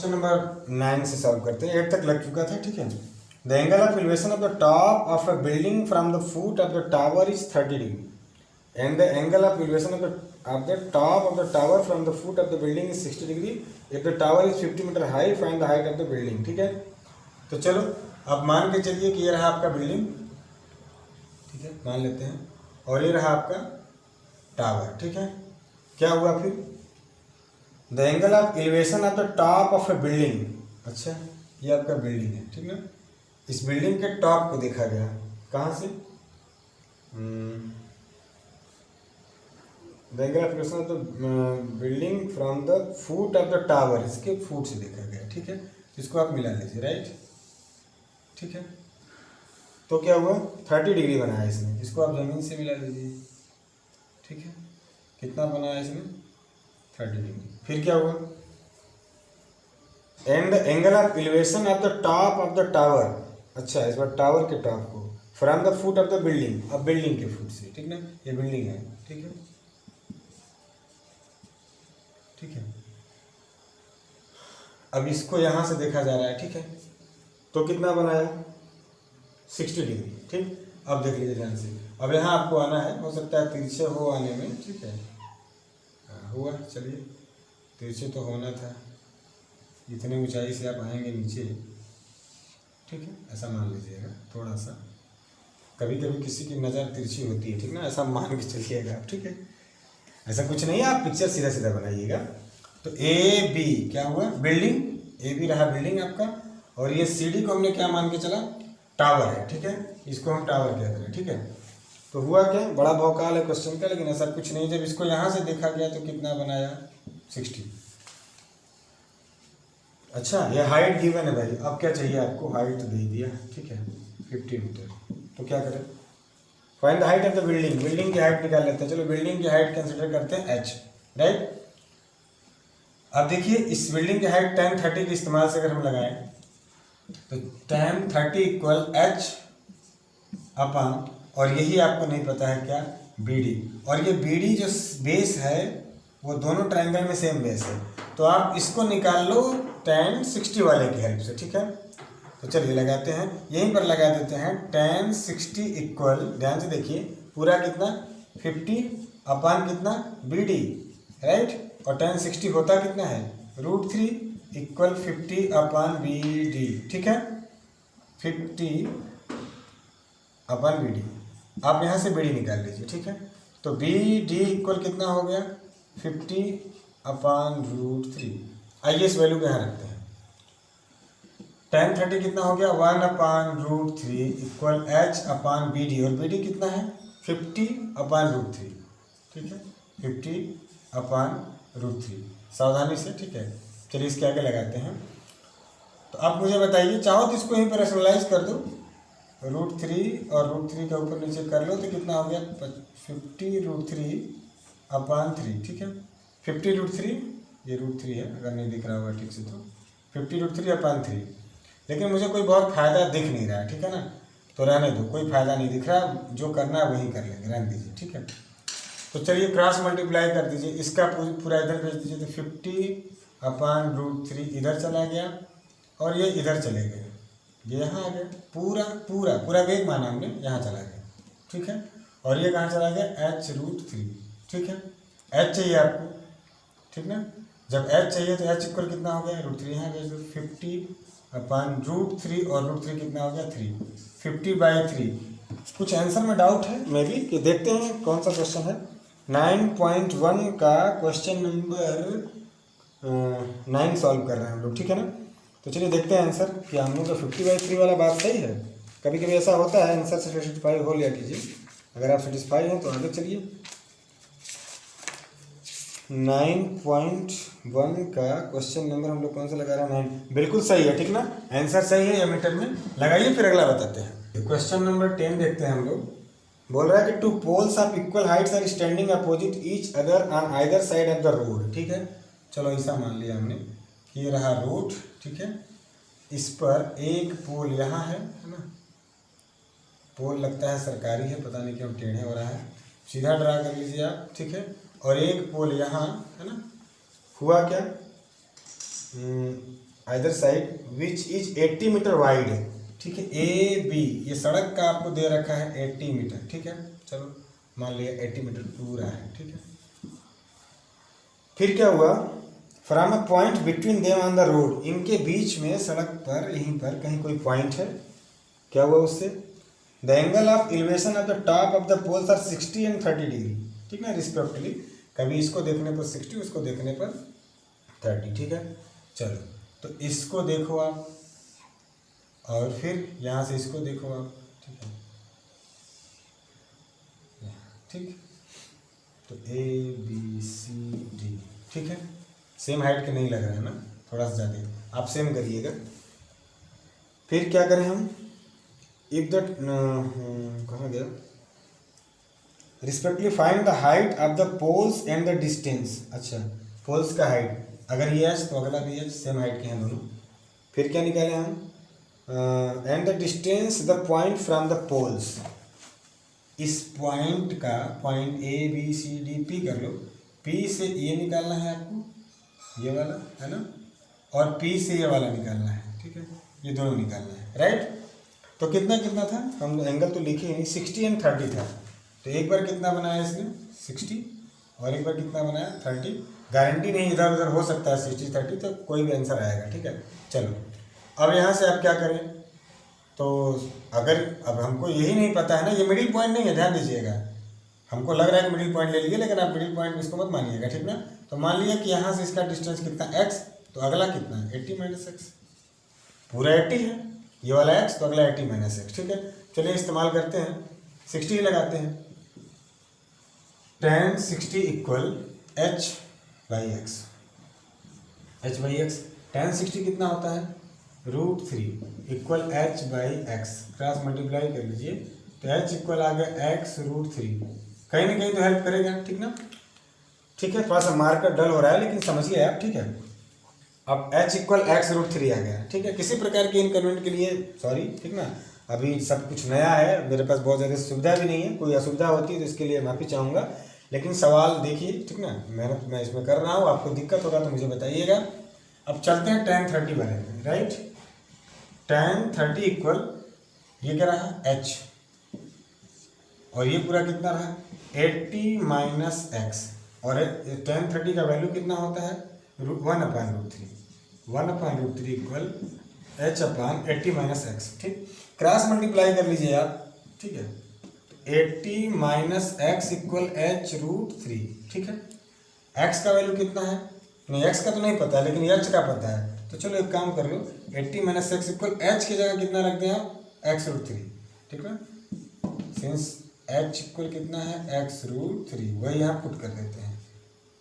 Question number 9 से solve करते हैं। 8 तक लग चुका था, ठीक है। The angle of elevation of the top of a building from the foot of the tower is 30 degree and the angle of elevation of the top of the tower from the foot of the building is 60 degree. If the tower is 50 metre high find the height of the building, ठीक है। तो चलो अब मान के चलिए कि ये रहा आपका बिल्डिंग, ठीक है, मान लेते हैं, और ये रहा आपका टावर, ठीक है। क्या हुआ फिर? The angle of elevation of the top of A building, अच्छा ये आपका बिल्डिंग है, ठीक ना। इस बिल्डिंग के टॉप को देखा गया, कहाँ से? The angle of elevation of the building from the foot of the tower, इसके फुट से देखा गया, ठीक है। इसको आप मिला लीजिए, राइट, ठीक है। तो क्या हुआ? 30 डिग्री बनाया इसने, इसको आप जमीन से मिला लीजिए, ठीक है। कितना बनाया इसने? 30 डिग्री। फिर क्या हुआ? And the angle of elevation of the top of the tower, अच्छा इस बार टावर के टॉप को, from the foot of the building, अब बिल्डिंग के फुट से, ठीक ना, ये बिल्डिंग है, ठीक है, ठीक है। अब इसको यहां से देखा जा रहा है, ठीक है। तो कितना बनाया? 60 डिग्री, ठीक। अब देख लीजिए ध्यान से, अब यहाँ आपको आना है, हो सकता है तिरछे हो आने में, ठीक है। हुआ, चलिए तिरछे तो होना था, इतने ऊंचाई से आप आएंगे नीचे, ठीक है, ऐसा मान लीजिएगा। थोड़ा सा कभी कभी किसी की नज़र तिरछी होती है, ठीक ना, ऐसा मान के चलिएगा आप, ठीक है। ऐसा कुछ नहीं है, आप पिक्चर सीधा सीधा बनाइएगा। तो ए बी क्या हुआ? बिल्डिंग, ए बी रहा बिल्डिंग आपका, और ये सी डी को हमने क्या मान के चला? टावर है, ठीक है, इसको हम टावर कहते हैं, ठीक है। तो हुआ क्या? बड़ा भौकाल है क्वेश्चन का, लेकिन ऐसा कुछ नहीं। जब इसको यहाँ से देखा गया तो कितना बनाया? 60। अच्छा ये हाइट गिवन है भाई, अब क्या चाहिए आपको? हाइट तो दे दिया, ठीक है, 50 मीटर। तो क्या करें? Find the height of the building, building की हाइट निकाल लेते हैं। चलो बिल्डिंग की हाइट कंसिडर करते हैं h, राइट। अब देखिए इस बिल्डिंग की हाइट tan 30 के इस्तेमाल से अगर हम लगाएं तो tan 30 इक्वल h अपॉन, और यही आपको नहीं पता है क्या? BD। और ये BD जो बेस है वो दोनों ट्रायंगल में सेम बेस है, तो आप इसको निकाल लो tan 60 वाले की हेल्प से, ठीक है। तो चलिए लगाते हैं, यहीं पर लगा देते हैं। tan 60 इक्वल, ध्यान से देखिए, पूरा कितना? 50 अपॉन कितना? BD, right. और tan 60 होता कितना है? √3 इक्वल 50 अपॉन BD, ठीक है, 50 अपॉन BD। आप यहाँ से BD निकाल लीजिए, ठीक है। तो BD इक्वल कितना हो गया? 50 अपॉन √3। आइए इस वैल्यू को यहाँ रखते हैं। tan 30 कितना हो गया? 1 upon √3 equal h upon BD, और BD कितना है? 50 अपॉन √3, ठीक है, 50 अपॉन √3, सावधानी से, ठीक है। चलिए इसके आगे लगाते हैं। तो आप मुझे बताइए, चाहो तो इसको यहीं पर रेशनलाइज कर दो, √3 और √3 का ऊपर नीचे कर लो तो कितना हो गया? 50 √3 अपॉन 3, ठीक है, 50 √3, ये √3 है, अगर नहीं दिख रहा होगा ठीक से तो 50 √3 अपॉन 3। लेकिन मुझे कोई बहुत फ़ायदा दिख नहीं रहा है, ठीक है ना, तो रहने दो, कोई फ़ायदा नहीं दिख रहा, जो करना है वही कर लेंगे, रहने दीजिए, ठीक है। तो चलिए क्रॉस मल्टीप्लाई कर दीजिए, इसका पूरा इधर भेज दीजिए, तो 50 अपॉन √3 इधर चला गया और ये इधर चले गए, ये यहाँ आ गया, पूरा पूरा पूरा वेग माना हमने, यहाँ चला गया, ठीक है। और ये कहाँ चला गया? h√3, ठीक है। h चाहिए आपको, ठीक ना। जब h चाहिए तो h इक्वल कितना हो गया? √3 यहाँ भेज दो, 50 अपॉन √3, और √3 कितना हो गया? 3, 50/3। कुछ आंसर में डाउट है मे बी, कि देखते हैं कौन सा क्वेश्चन है। 9.1 का क्वेश्चन नंबर 9 सॉल्व कर रहे हैं हम लोग, ठीक है ना। तो चलिए देखते हैं आंसर, कि हम लोग का 50/3 वाला बात सही है। कभी कभी ऐसा होता है, आंसर से सेटिस्फाई हो लिया कीजिए, अगर आप सेटिस्फाई हैं तो आगे चलिए। 9.1 का क्वेश्चन नंबर हम लोग कौन सा लगा रहे हैं? 9, बिल्कुल सही है, ठीक ना, आंसर सही है, या मीटर में लगाइए, फिर अगला बताते हैं। क्वेश्चन नंबर 10 देखते हैं हम लोग। बोल रहा है कि 2 poles of equal heights are standing opposite each other on either side of the road, ठीक है। चलो ऐसा मान लिया हमने कि ये रहा रोड, ठीक है, इस पर एक पोल यहाँ है ना, पोल लगता है सरकारी है, पता नहीं क्यों टेढ़े हो रहा है, सीधा ड्रा कर लीजिए आप, ठीक है। और एक पोल यहाँ है ना, हुआ क्या? Either side which is 80 metre wide है, ठीक है। ए बी ये सड़क का आपको दे रखा है 80 मीटर, ठीक है। चलो मान लिया 80 मीटर पूरा है, ठीक है। फिर क्या हुआ, from a point between them on the road, इनके बीच में सड़क पर यहीं पर कहीं कोई पॉइंट है, क्या हुआ उससे, the angle of elevation of the top of the poles are 60 and 30 degree, ठीक है, रिस्पेक्टिवली। कभी इसको देखने पर 60, उसको देखने पर 30, ठीक है। चलो तो इसको देखो आप, और फिर यहाँ से इसको देखो आप, ठीक है, ठीक। तो ए बी सी डी, ठीक है। सेम हाइट के नहीं लग रहा है ना, थोड़ा सा ज़्यादा, आप सेम करिएगा। फिर क्या करें हम, इफ द कहाँ गया, respectively find the height of the poles and the distance. अच्छा, पोल्स का हाइट, अगर ये एच तो अगला भी एच, सेम हाइट के हैं दोनों। फिर क्या निकाले हम, and the distance the point from the poles, इस पॉइंट का, point A B C D P कर लो, पी से ये निकालना है आपको, ये वाला है ना, और पी से ये वाला निकालना है, ठीक है, ये दोनों निकालना है, राइट। तो कितना कितना था, हम एंगल तो लिखे ही नहीं, 60 एंड 30 था। तो एक बार कितना बनाया इसने 60, और एक बार कितना बनाया 30। गारंटी नहीं, इधर उधर हो सकता है 60 30, तो कोई भी आंसर आएगा, ठीक है। चलो अब यहाँ से आप क्या करें, तो अगर अब हमको यही नहीं पता है ना, ये मिडिल पॉइंट नहीं है, ध्यान दीजिएगा। हमको लग रहा है कि मिडिल पॉइंट ले लीजिए, लेकिन आप मिडिल पॉइंट इसको मत मानिएगा, ठीक ना। तो मान लिया कि यहाँ से इसका डिस्टेंस कितना x, तो अगला कितना है 80 माइनस एक्स, पूरा 80 है, ये वाला x तो अगला 80 माइनस एक्स, ठीक है। चलिए इस्तेमाल करते हैं, 60 ही लगाते हैं। tan 60 equal h by x, h by x, tan 60 कितना होता है √3 equal h by x, cross multiply कर लीजिए, तो h इक्वल आ गया x √3, कहीं ना कहीं तो हेल्प करेगा, ठीक ना। ठीक है, थोड़ा सा मार्कर डल हो रहा है, लेकिन समझिए आप, ठीक है। अब h इक्वल x √3 आ गया, ठीक है। किसी प्रकार के इनकन्वीनियंट के लिए सॉरी, ठीक ना, अभी सब कुछ नया है, मेरे पास बहुत ज़्यादा सुविधा भी नहीं है, कोई असुविधा होती है तो इसके लिए माफ़ी चाहूँगा, लेकिन सवाल देखिए, ठीक ना, मेहनत मैं इसमें कर रहा हूँ, आपको दिक्कत होगा तो मुझे बताइएगा। अब चलते हैं tan 30 वाले में, राइट। tan 30 इक्वल ये क्या रहा h, और ये पूरा कितना रहा 80 माइनस एक्स, और tan 30 का वैल्यू कितना होता है 1/√3, 1/√3 इक्वल h अपान 80 माइनस एक्स, ठीक। क्रॉस मल्टीप्लाई कर लीजिए आप, ठीक है। 80 माइनस एक्स इक्वल h√3, ठीक है। x का वैल्यू कितना है, नहीं x का तो नहीं पता है, लेकिन h का पता है, तो चलो एक काम कर लो, 80 माइनस एक्स इक्वल h की जगह कितना रख दें आप x√3, ठीक है। सिंस h इक्वल कितना है x√3, वही यहाँ पुट कर देते हैं,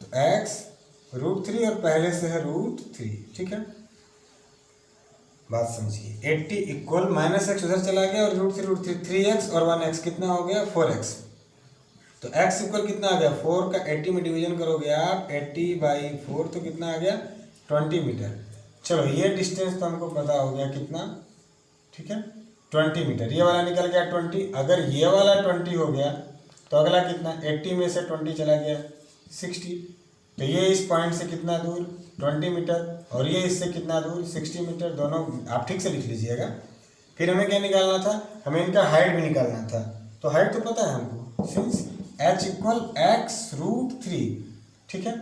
तो x√3 और पहले से है √3, ठीक है। बात समझिए, 80 इक्वल माइनस एक्स उधर चला गया, और √3 3x और 1x कितना हो गया 4x, तो x इक्वल कितना आ गया 4 का 80 में डिवीजन करोगे आप 80/4, तो कितना आ गया 20 मीटर। चलो ये डिस्टेंस तो हमको पता हो गया कितना, ठीक है 20 मीटर, ये वाला निकल गया 20। अगर ये वाला 20 हो गया तो अगला कितना 80 में से 20 चला गया 60, तो ये इस पॉइंट से कितना दूर 20 मीटर, और ये इससे कितना दूर 60 मीटर, दोनों आप ठीक से लिख लीजिएगा। फिर हमें क्या निकालना था, हमें इनका हाइट भी निकालना था, तो हाइट तो पता है हमको, सिंस h इक्वल x√3, ठीक है,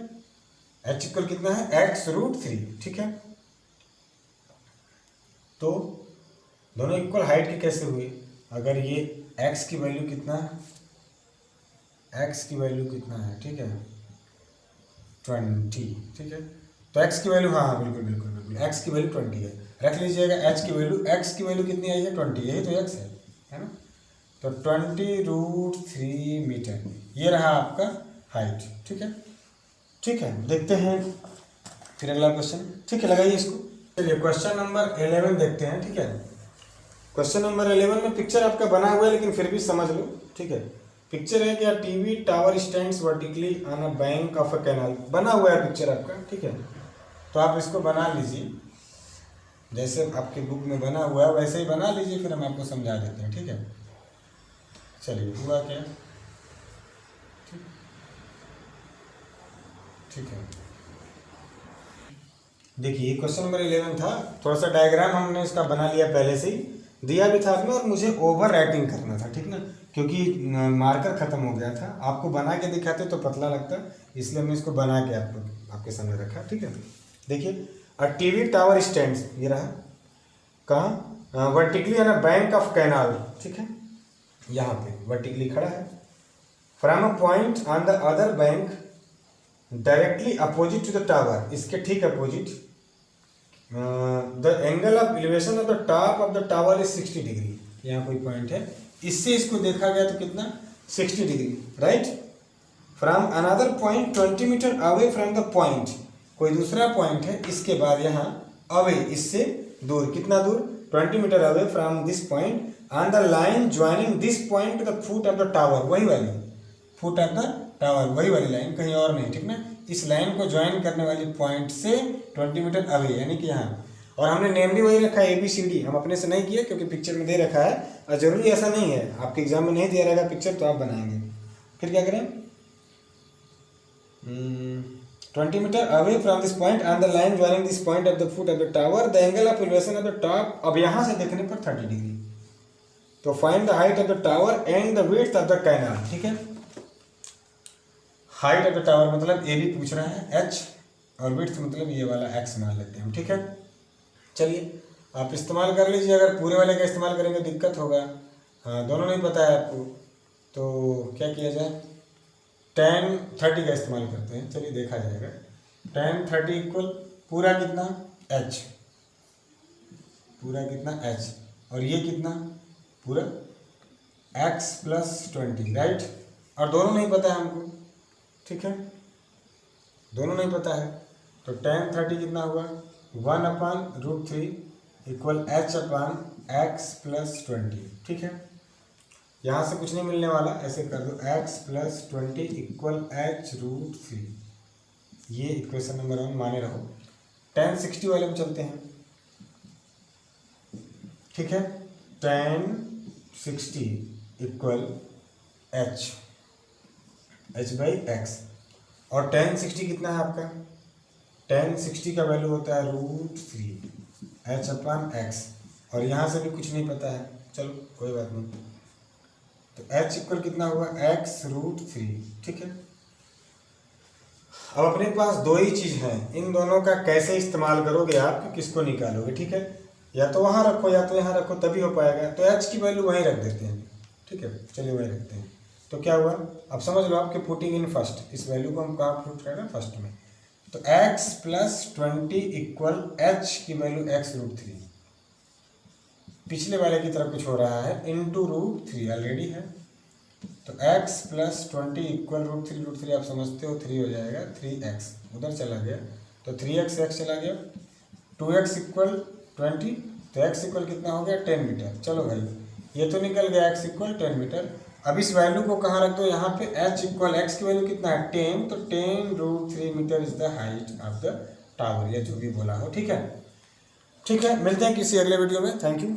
h इक्वल कितना है x√3, ठीक है। तो दोनों इक्वल हाइट के कैसे हुए, अगर ये x की वैल्यू कितना है, x की वैल्यू कितना है, ठीक है 20, ठीक है। तो x की वैल्यू, हाँ बिल्कुल बिल्कुल बिल्कुल, x की वैल्यू 20 है, रख लीजिएगा h की वैल्यू, x की वैल्यू कितनी आई है 20, यही तो x है ना। तो 20√3 मीटर, ये रहा आपका हाइट, ठीक है। ठीक है, देखते हैं फिर अगला क्वेश्चन, ठीक है, लगाइए इसको। चलिए क्वेश्चन नंबर 11 देखते हैं, ठीक है। क्वेश्चन नंबर 11 में पिक्चर आपका बना हुआ है, लेकिन फिर भी समझ लो, ठीक है। पिक्चर है क्या, TV tower stands vertically on a bank of a canal, बना हुआ है पिक्चर आपका, ठीक है। तो आप इसको बना लीजिए, जैसे आपके बुक में बना हुआ है वैसे ही बना लीजिए, फिर हम आपको समझा देते हैं, ठीक है। चलिए हुआ क्या, ठीक है। देखिए ये क्वेश्चन नंबर 11 था, थोड़ा सा डायग्राम हमने इसका बना लिया पहले से ही, दिया भी था उसमें और मुझे ओवर राइटिंग करना था, ठीक ना, क्योंकि मार्कर ख़त्म हो गया था। आपको बना के दिखाते तो पतला लगता, इसलिए हमने इसको बना के आपके सामने रखा, ठीक है। देखिए अ टीवी टावर स्टैंड्स, ये रहा कहाँ, vertically on a bank of canal, ठीक है, यहाँ पे वर्टिकली खड़ा है। From a point on the other bank directly opposite to the tower, इसके ठीक अपोजिट, the angle of elevation of the top of the tower is 60 degree. यहाँ कोई पॉइंट है, इससे इसको देखा गया तो कितना, 60 degree, right. From another point 20 metre away from the point, कोई दूसरा पॉइंट है इसके बाद यहाँ अवे, इससे दूर, कितना दूर, 20 metre away from this point on the line joining this point to the foot of the tower, वही वाली फुट ऑफ द टावर, वही वाली लाइन, कहीं और नहीं, ठीक ना। इस लाइन को ज्वाइन करने वाली पॉइंट से 20 मीटर अवे, यानी कि यहाँ, और हमने नेम भी वही रखा है ABCD, हम अपने से नहीं किए क्योंकि पिक्चर में दे रखा है, और जरूरी ऐसा नहीं है, आपके एग्जाम में नहीं दिया रहेगा पिक्चर तो आप बनाएंगे। फिर क्या करें, 20 metre away from this point on the line joining this point of the foot of the tower, the angle of elevation of the top, अब यहाँ से देखने पर 30 डिग्री। तो find the height of the tower and the width of the canal, ठीक है। Height of the tower मतलब AB पूछ रहा है H, और विड्थ मतलब ये वाला X मान लेते हैं, ठीक है। चलिए आप इस्तेमाल कर लीजिए, अगर पूरे वाले का इस्तेमाल करेंगे दिक्कत होगा, हाँ दोनों नहीं पता है आपको, तो क्या किया जाए, tan 30 का इस्तेमाल करते हैं, चलिए देखा जाएगा। tan 30 इक्वल पूरा कितना H, पूरा कितना H, और ये कितना पूरा X + 20, राइट। और दोनों नहीं पता है हमको, ठीक है, दोनों नहीं पता है, तो tan 30 कितना हुआ, 1/√3 इक्वल H/X + 20, ठीक है। यहाँ से कुछ नहीं मिलने वाला, ऐसे कर दो, X + 20 इक्वल H√3, ये इक्वेशन नंबर 1 माने रहो। tan 60 वाले में चलते हैं, ठीक है। tan 60 इक्वल H/X, और tan 60 कितना है आपका, tan 60 का वैल्यू होता है √3 H/X, और यहाँ से भी कुछ नहीं पता है, चलो कोई बात नहीं, तो H इक्वल कितना हुआ, X√3, ठीक है। अब अपने पास दो ही चीज़ है, इन दोनों का कैसे इस्तेमाल करोगे आप कि किसको निकालोगे, ठीक है, या तो वहाँ रखो या तो यहाँ रखो, तभी हो पाएगा। तो H की वैल्यू वहीं रख देते हैं, ठीक है, चलिए वहीं रखते हैं। तो क्या हुआ, अब समझ लो आपके पुटिंग इन फर्स्ट, इस वैल्यू को हम कहाँ पुट कर रहे हैं, फर्स्ट में। तो X + 20 इक्वल H की वैल्यू X√3, पिछले वाले की तरफ कुछ हो रहा है, इंटू √3 ऑलरेडी है, तो X + 20 इक्वल √3 आप समझते हो 3 हो जाएगा, 3X उधर चला गया, तो 3X X चला गया, 2X इक्वल 20, तो X इक्वल कितना हो गया, 10 मीटर। चलो भाई ये तो निकल गया, X इक्वल 10 मीटर। अब इस वैल्यू को कहाँ रख दो, यहाँ पे H इक्वल X की वैल्यू कितना है, 10, तो 10√3 metre is the height of the tower, या जो भी बोला हो, ठीक है। ठीक है, मिलते हैं किसी अगले वीडियो में, थैंक यू।